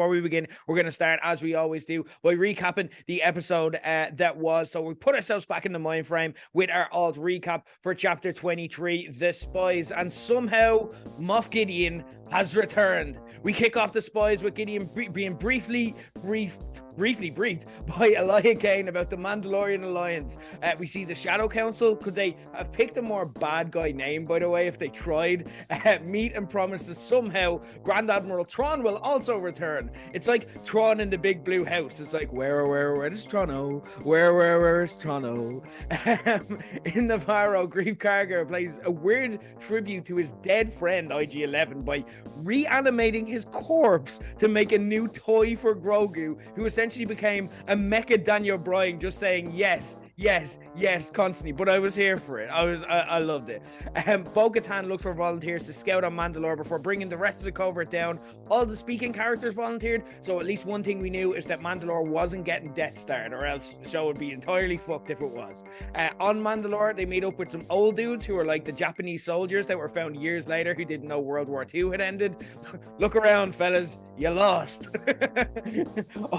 Before we begin, we're going to start, as we always do, by recapping the episode that was. So we put ourselves back in the mind frame with our alt recap for chapter 23, The Spies, and somehow Moff Gideon has returned. We kick off The Spies with Gideon being briefly briefed by Elijah Kane about the Mandalorian alliance. We see the Shadow Council. Could they have picked a more bad guy name, by the way, if they tried? Meet and promise that somehow Grand Admiral Thrawn will also return. It's like Thrawn in the big blue house. It's like, where is Thrawn? Where is Thrawn? In Navarro, Grief Karga plays a weird tribute to his dead friend IG-11 by reanimating his corpse to make a new toy for Grogu, who essentially became a mecha Daniel Bryan, just saying yes constantly. But I was here for it. I loved it. Bo-Katan looks for volunteers to scout on Mandalore before bringing the rest of the covert down. All the speaking characters volunteered, so at least one thing we knew is that Mandalore wasn't getting Death Starred, or else the show would be entirely fucked if it was. On Mandalore, they meet up with some old dudes who are like the Japanese soldiers that were found years later who didn't know World War II had ended. Look around, fellas, you lost.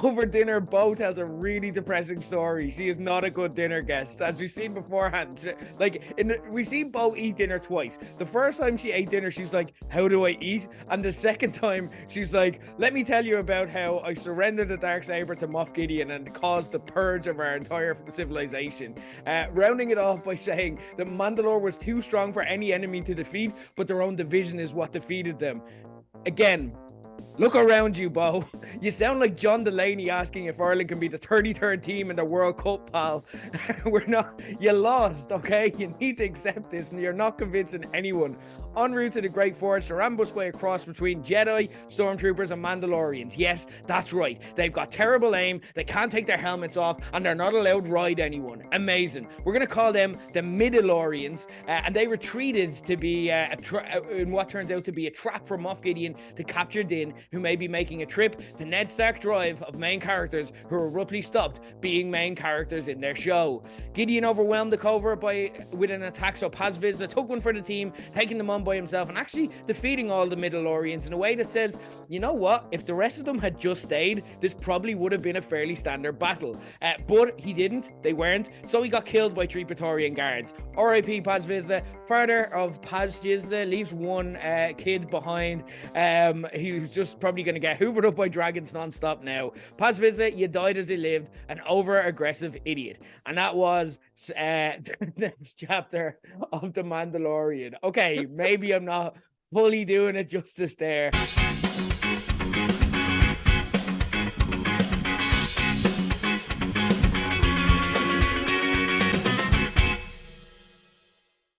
Over dinner, Bo tells a really depressing story. She is not a good dinner guest, as we've seen beforehand. We've seen Bo eat dinner twice. The first time she ate dinner, she's like, how do I eat? And the second time, she's like, let me tell you about how I surrendered the Darksaber to Moff Gideon and caused the purge of our entire civilization. Rounding it off by saying that Mandalore was too strong for any enemy to defeat, but their own division is what defeated them. Again, look around you, Bo. You sound like John Delaney asking if Ireland can be the 33rd team in the World Cup, pal. We're not. You lost, okay? You need to accept this, and you're not convincing anyone. En route to the Great Forge, they're ambushed by a cross between Jedi, Stormtroopers, and Mandalorians. Yes, that's right. They've got terrible aim, they can't take their helmets off, and they're not allowed to ride anyone. Amazing. We're going to call them the Midalorians, and they retreated to be in what turns out to be a trap for Moff Gideon to capture Din, who may be making a trip to Ned Stark Drive of main characters who are abruptly stopped being main characters in their show. Gideon overwhelmed the covert with an attack, so Paz Vizsla took one for the team, taking them on by himself and actually defeating all the Midalorians in a way that says, you know what, if the rest of them had just stayed, this probably would have been a fairly standard battle. But he didn't, they weren't, so he got killed by 3 Praetorian guards. R.I.P. Paz Vizsla. Father of Paz Vizsla leaves one kid behind, who's just probably going to get hoovered up by dragons non-stop now. Paz Vizsla, you died as you lived, an over-aggressive idiot. And that was the next chapter of The Mandalorian. Okay, maybe I'm not fully doing it justice there.